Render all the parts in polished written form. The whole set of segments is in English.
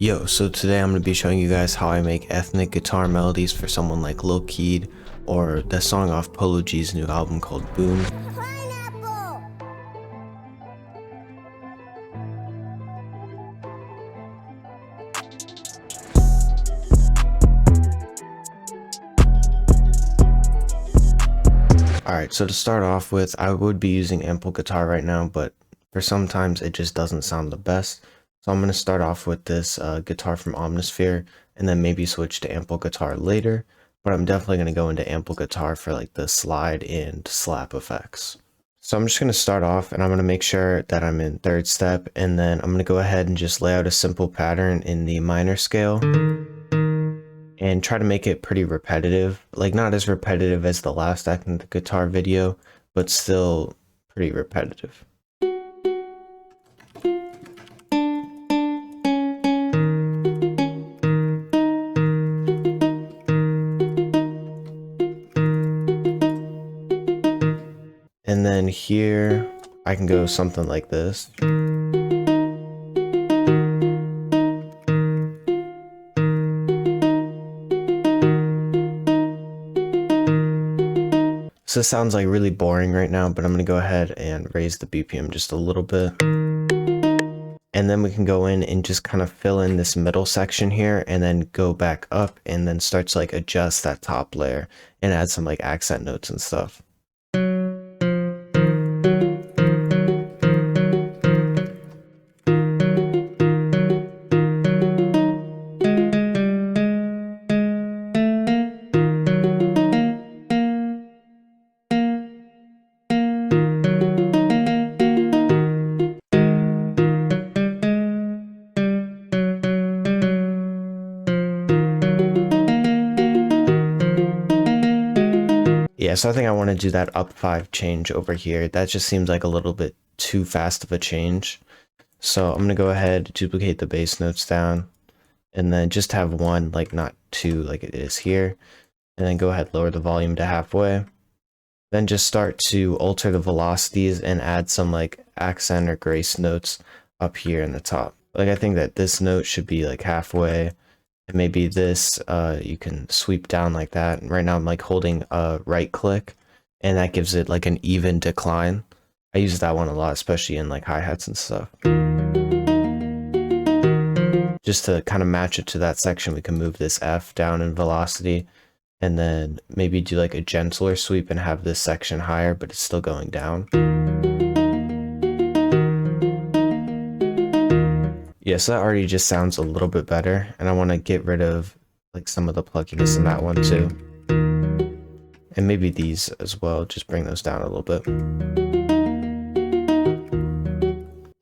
Yo, so today I'm going to be showing you guys how I make ethnic guitar melodies for someone like Keed or the song off Polo G's new album called Boom. Pineapple! Alright, so to start off with, I would be using ample guitar right now, but for sometimes it just doesn't sound the best. So I'm going to start off with this guitar from Omnisphere and then maybe switch to ample guitar later, but I'm definitely going to go into ample guitar for like the slide and slap effects. So I'm just going to start off and I'm going to make sure that I'm in third step, and then I'm going to go ahead and just lay out a simple pattern in the minor scale and try to make it pretty repetitive, like not as repetitive as the last ethnic guitar video, but still pretty repetitive. And then here I can go something like this. So this sounds like really boring right now, but I'm going to go ahead and raise the BPM just a little bit. And then we can go in and just kind of fill in this middle section here and then go back up and then start to like adjust that top layer and add some like accent notes and stuff. Yeah, so I think I want to do that up 5 change over here. That just seems like a little bit too fast of a change. So I'm going to go ahead, duplicate the bass notes down, and then just have one, like not two like it is here. And then go ahead, lower the volume to halfway. Then just start to alter the velocities and add some like accent or grace notes up here in the top. Like I think that this note should be like halfway. And maybe this, you can sweep down like that. And right now I'm like holding a right click and that gives it like an even decline. I use that one a lot, especially in like hi-hats and stuff. Just to kind of match it to that section, we can move this F down in velocity and then maybe do like a gentler sweep and have this section higher, but it's still going down. Yeah, so that already just sounds a little bit better, and I want to get rid of like some of the pluckiness in that one too. And maybe these as well, just bring those down a little bit.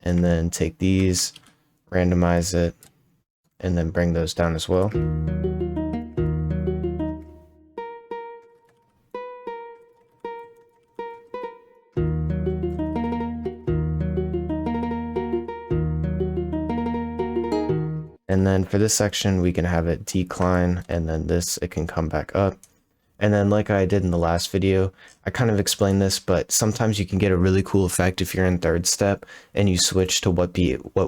And then take these, randomize it, and then bring those down as well. And then for this section, we can have it decline, and then this, it can come back up. And then like I did in the last video, I kind of explained this, but sometimes you can get a really cool effect if you're in third step and you switch to what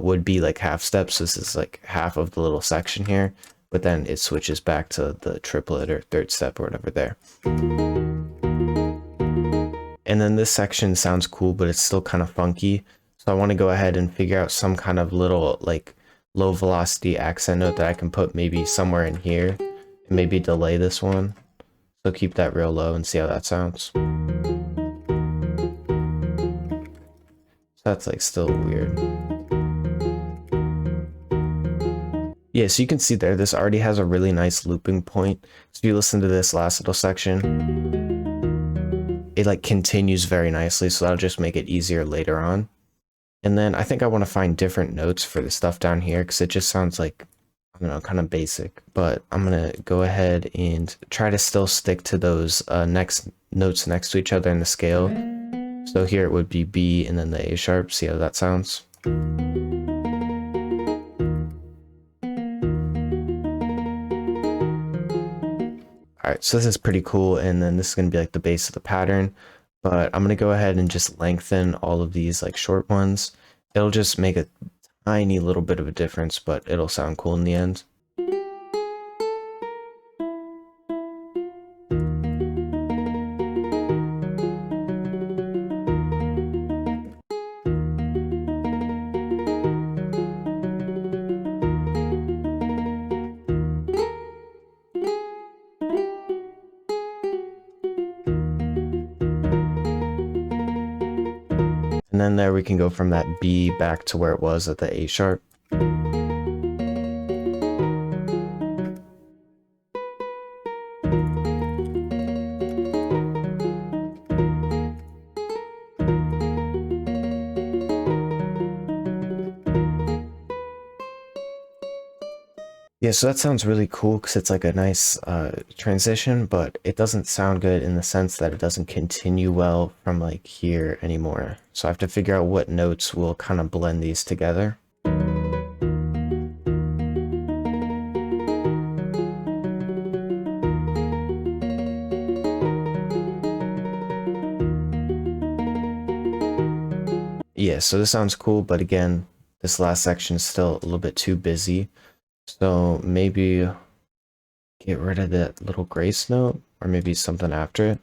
would be like half steps. This is like half of the little section here, but then it switches back to the triplet or third step or whatever there. And then this section sounds cool, but it's still kind of funky. So I want to go ahead and figure out some kind of little like low velocity accent note that I can put maybe somewhere in here and maybe delay this one. So keep that real low and see how that sounds. So that's like still weird. Yeah, so you can see there, this already has a really nice looping point. So if you listen to this last little section, it like continues very nicely. So that'll just make it easier later on. And then I think I want to find different notes for the stuff down here because it just sounds like, I don't know, kind of basic. But I'm going to go ahead and try to still stick to those next notes next to each other in the scale. So here it would be B and then the A sharp. See how that sounds? Alright, so this is pretty cool. And then this is going to be like the base of the pattern. But I'm going to go ahead and just lengthen all of these like short ones. It'll just make a tiny little bit of a difference, but it'll sound cool in the end. And then there we can go from that B back to where it was at the A sharp. Yeah, so that sounds really cool because it's like a nice transition, but it doesn't sound good in the sense that it doesn't continue well from like here anymore. So I have to figure out what notes will kind of blend these together. Yeah, so this sounds cool, but again, this last section is still a little bit too busy. So maybe get rid of that little grace note, or maybe something after it.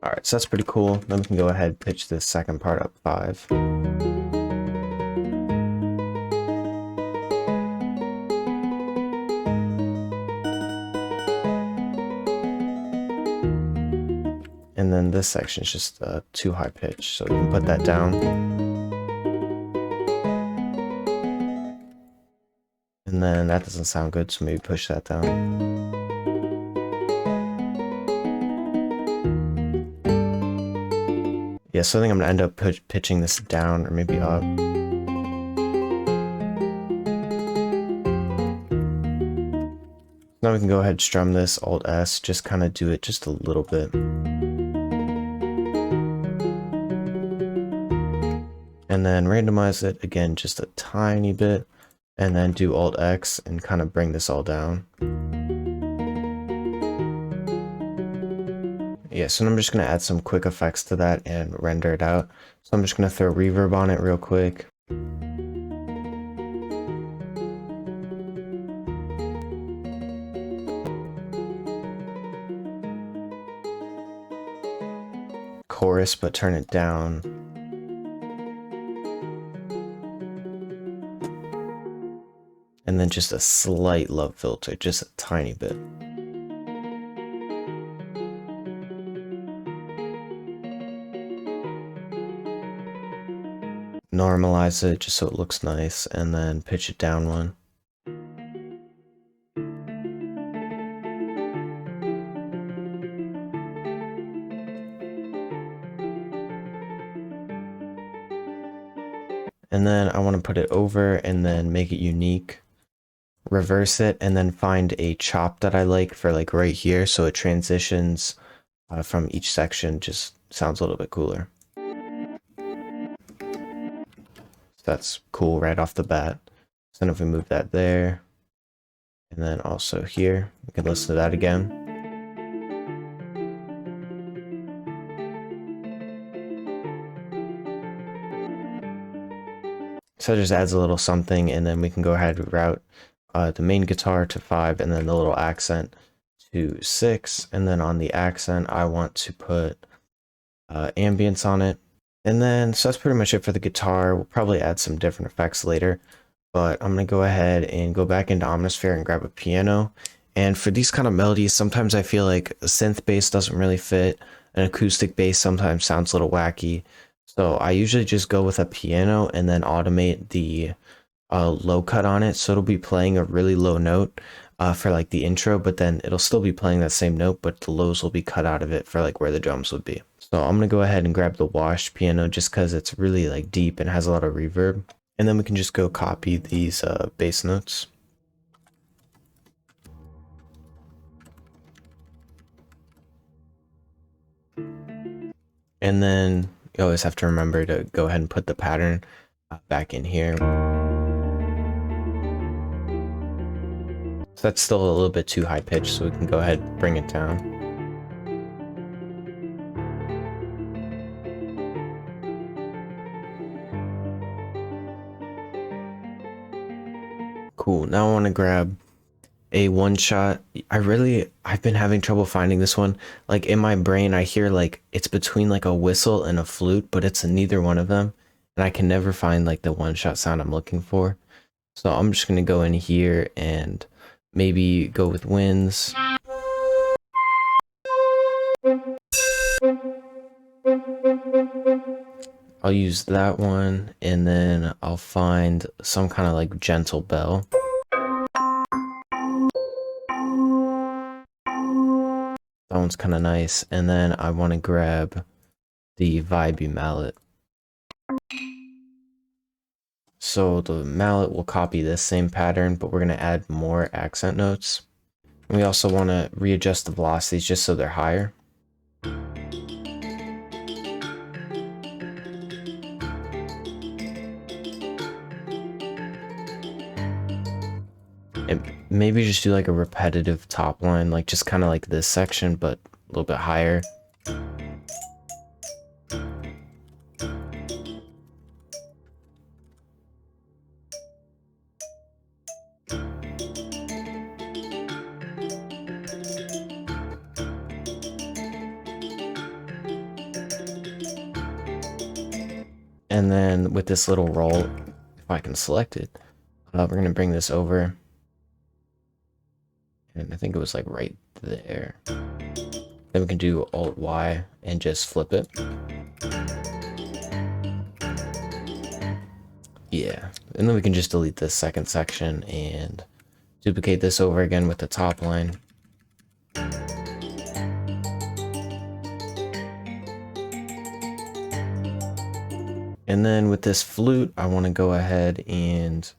Alright, so that's pretty cool. Then we can go ahead and pitch this second part up 5. And then this section is just too high pitch, so we can put that down. And then that doesn't sound good, so maybe push that down. Yeah, so I think I'm gonna end up pitching this down or maybe up. Now we can go ahead and strum this, Alt S, just kind of do it just a little bit. And then randomize it again just a tiny bit, and then do Alt X and kind of bring this all down. Yeah, so I'm just going to add some quick effects to that and render it out. So I'm just going to throw reverb on it real quick. Chorus, but turn it down. And then just a slight love filter, just a tiny bit. Normalize it just so it looks nice, and then pitch it down one. And then I want to put it over and then make it unique. Reverse it and then find a chop that I like for like right here so it transitions from each section, just sounds a little bit cooler. So that's cool right off the bat. So then if we move that there, and then also here, we can listen to that again. So it just adds a little something, and then we can go ahead and route the main guitar to 5, and then the little accent to 6, and then on the accent I want to put ambience on it. And then, so that's pretty much it for the guitar. We'll probably add some different effects later, but I'm going to go ahead and go back into Omnisphere and grab a piano. And for these kind of melodies, sometimes I feel like a synth bass doesn't really fit. An acoustic bass sometimes sounds a little wacky. So I usually just go with a piano and then automate the low cut on it. So it'll be playing a really low note for like the intro, but then it'll still be playing that same note, but the lows will be cut out of it for like where the drums would be. So I'm going to go ahead and grab the washed piano just because it's really like deep and has a lot of reverb. And then we can just go copy these bass notes. And then you always have to remember to go ahead and put the pattern back in here. So that's still a little bit too high pitched, so we can go ahead and bring it down. Cool, now I want to grab a one shot. I've been having trouble finding this one. Like in my brain, I hear like it's between like a whistle and a flute, but it's neither one of them. And I can never find like the one shot sound I'm looking for. So I'm just going to go in here and maybe go with winds. I'll use that one, and then I'll find some kind of like gentle bell. That one's kind of nice. And then I want to grab the vibey mallet. So the mallet will copy this same pattern, but we're going to add more accent notes. And we also want to readjust the velocities just so they're higher. And maybe just do like a repetitive top line, like just kind of like this section, but a little bit higher. And then with this little roll, if I can select it, we're going to bring this over. And I think it was like right there. Then we can do Alt-Y and just flip it. Yeah, and then we can just delete this second section and duplicate this over again with the top line. And then with this flute, I want to go ahead and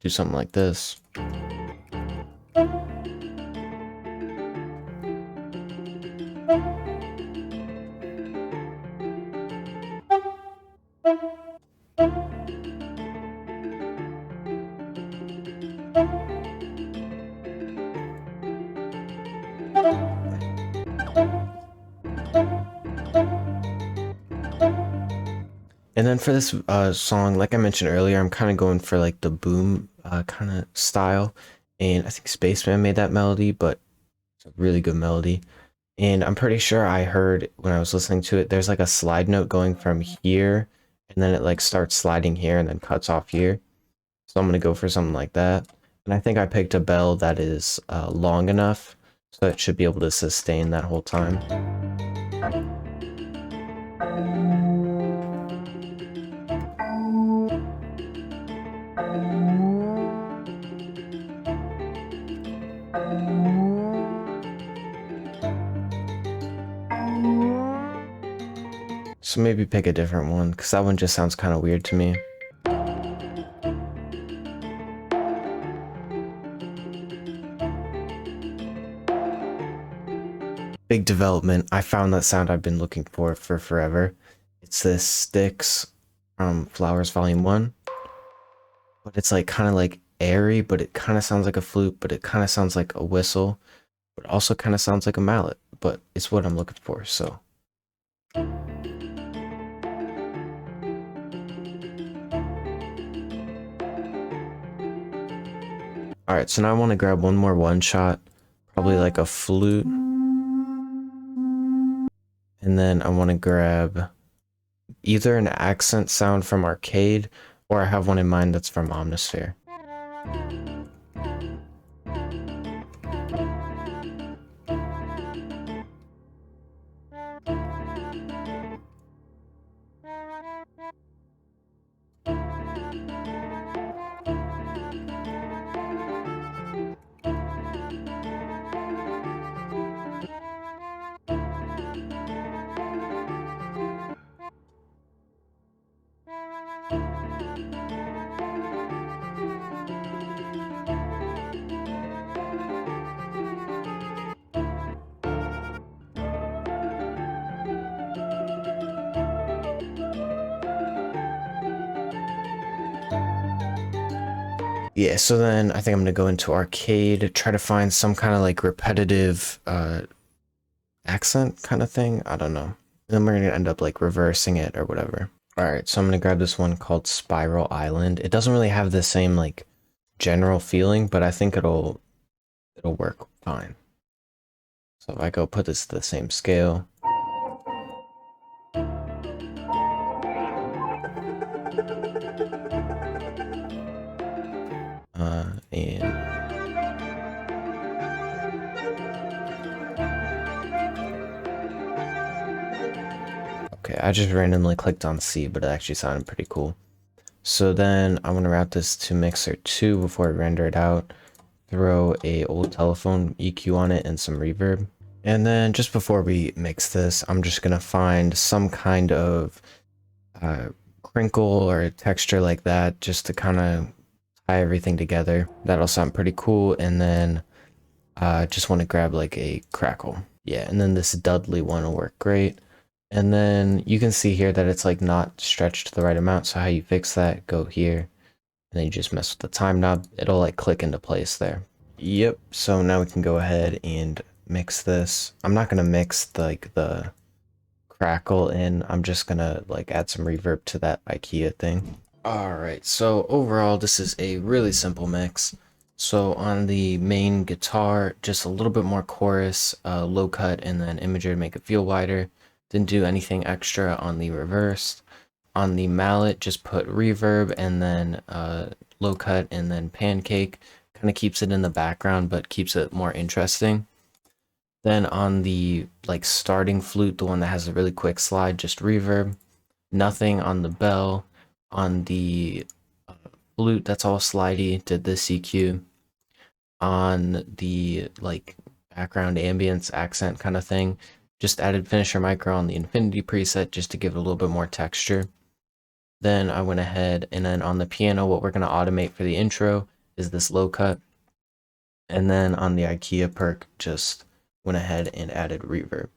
do something like this. And then for this song, like I mentioned earlier, I'm kind of going for like the boom kind of style. And I think Spaceman made that melody, but it's a really good melody. And I'm pretty sure I heard when I was listening to it, there's like a slide note going from here, and then it like starts sliding here and then cuts off here. So I'm going to go for something like that. And I think I picked a bell that is long enough, so it should be able to sustain that whole time. So maybe pick a different one, because that one just sounds kind of weird to me. Big development. I found that sound I've been looking for forever. It's this Sticks from Flowers Volume 1. But it's like kind of like airy, but it kind of sounds like a flute, but it kind of sounds like a whistle, but also kind of sounds like a mallet. But it's what I'm looking for, so. Alright, so now I want to grab one more one shot, probably like a flute. And then I want to grab either an accent sound from Arcade, or I have one in mind that's from Omnisphere. Yeah, so then I think I'm gonna go into arcade, try to find some kind of like repetitive accent kind of thing. I don't know. And then we're gonna end up like reversing it or whatever. All right, so I'm gonna grab this one called Spiral Island. It doesn't really have the same like general feeling, but I think it'll work fine. So if I go put this to the same scale. And okay, I just randomly clicked on C, but it actually sounded pretty cool. So then I want to route this to mixer 2 before I render it out. Throw a old telephone EQ on it and some reverb. And then just before we mix this, I'm just gonna find some kind of crinkle or texture like that just to kind of tie everything together. That'll sound pretty cool. And then just want to grab like a crackle. Yeah, and then this Dudley one will work great. And then you can see here that it's like not stretched the right amount. So how you fix that, go here, and then you just mess with the time knob. It'll like click into place there. Yep, so now we can go ahead and mix this. I'm not gonna mix the crackle in. I'm just gonna like add some reverb to that IKEA thing. All right, so overall, this is a really simple mix. So on the main guitar, just a little bit more chorus, low cut, and then imager to make it feel wider. Didn't do anything extra on the reverse. On the mallet, just put reverb and then low cut and then pancake. Kind of keeps it in the background, but keeps it more interesting. Then on the like starting flute, the one that has a really quick slide, just reverb. Nothing on the bell. On the flute, that's all slidey, did the EQ. On the like background ambience accent kind of thing, just added finisher micro on the infinity preset just to give it a little bit more texture. Then I went ahead and then on the piano, what we're going to automate for the intro is this low cut. And then on the IKEA perk, just went ahead and added reverb.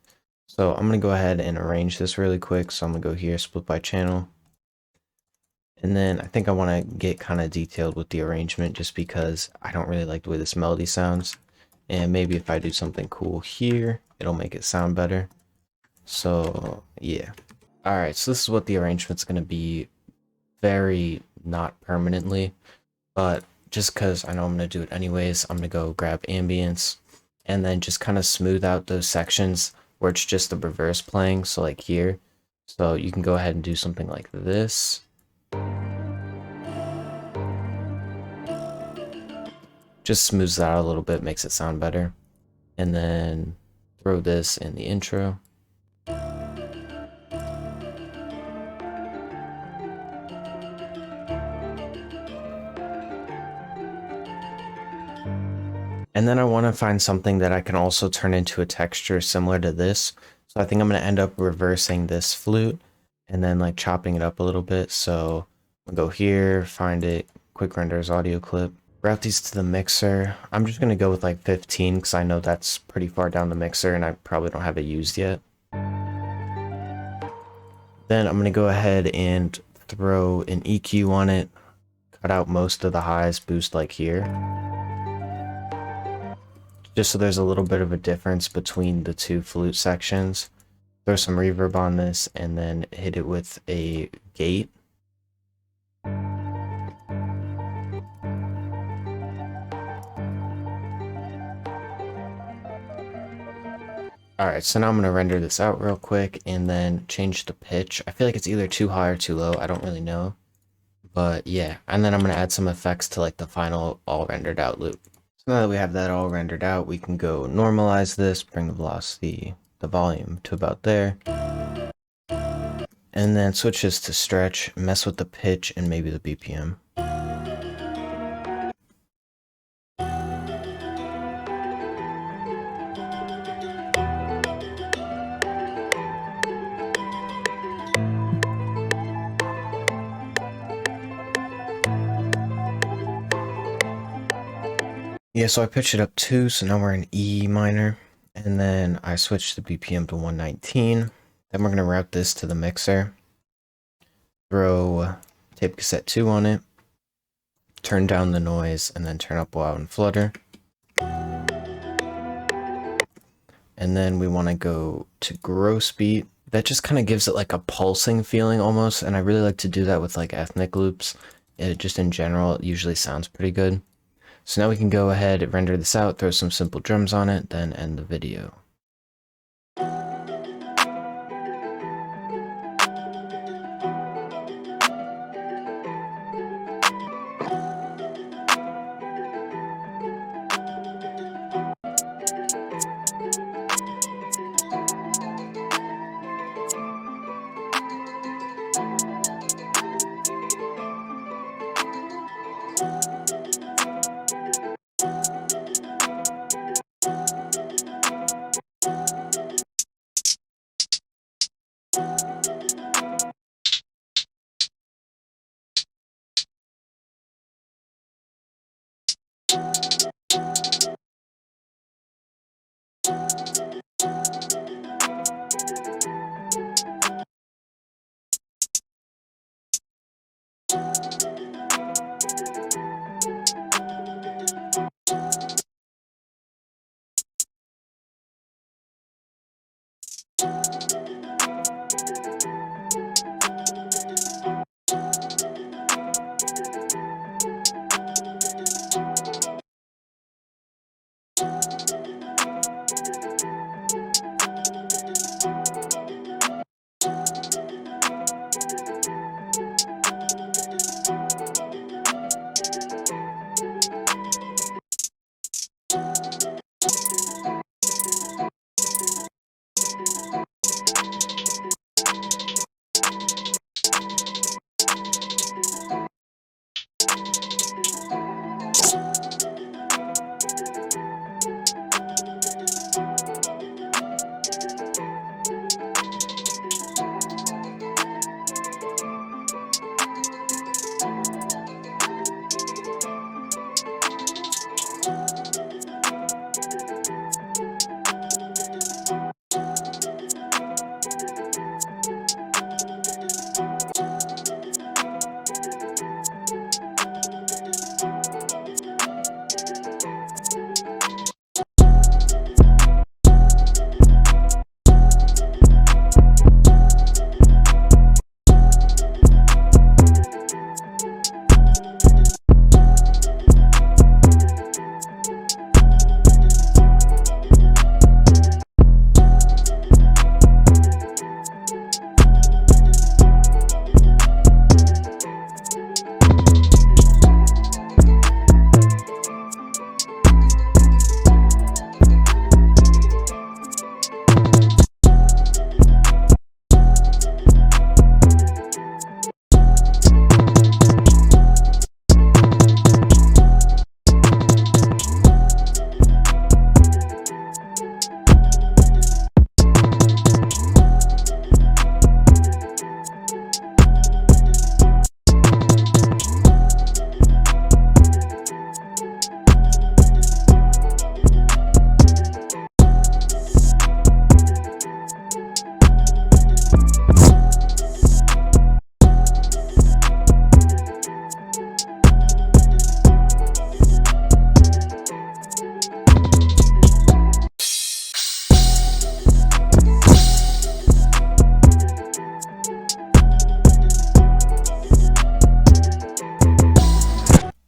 So I'm going to go ahead and arrange this really quick. So I'm going to go here, split by channel. And then I think I want to get kind of detailed with the arrangement just because I don't really like the way this melody sounds. And maybe if I do something cool here, it'll make it sound better. So yeah. All right, so this is what the arrangement's going to be, very not permanently, but just because I know I'm going to do it anyways, I'm going to go grab ambience and then just kind of smooth out those sections where it's just the reverse playing. So like here, so you can go ahead and do something like this. Just smooths that out a little bit, makes it sound better. And then throw this in the intro. And then I want to find something that I can also turn into a texture similar to this. So I think I'm going to end up reversing this flute and then like chopping it up a little bit. So I'll go here, find it, quick renders audio clip, route these to the mixer. I'm just going to go with like 15 because I know that's pretty far down the mixer and I probably don't have it used yet. Then I'm going to go ahead and throw an EQ on it, cut out most of the highs, boost like here. Just so there's a little bit of a difference between the two flute sections. Throw some reverb on this and then hit it with a gate. Alright, so now I'm going to render this out real quick and then change the pitch. I feel like it's either too high or too low, I don't really know. But yeah, and then I'm going to add some effects to like the final all rendered out loop. So now that we have that all rendered out, we can go normalize this, bring the velocity, the volume to about there. And then switch this to stretch, mess with the pitch and maybe the BPM. Yeah, so I pitched it up 2, so now we're in E minor. And then I switched the BPM to 119. Then we're going to route this to the mixer. Throw tape cassette 2 on it. turn down the noise, and then turn up wow and flutter. And then we want to go to gross beat. That just kind of gives it like a pulsing feeling almost, and I really like to do that with like ethnic loops. It just in general, it usually sounds pretty good. So now we can go ahead and render this out, throw some simple drums on it, then end the video.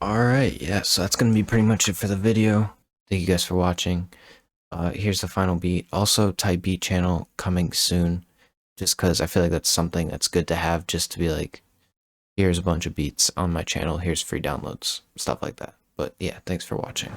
Alright, yeah, so that's going to be pretty much it for the video. Thank you guys for watching. Here's the final beat. Also, type beat channel coming soon, just because I feel like that's something that's good to have, just to be like, here's a bunch of beats on my channel, here's free downloads, stuff like that. But yeah, thanks for watching.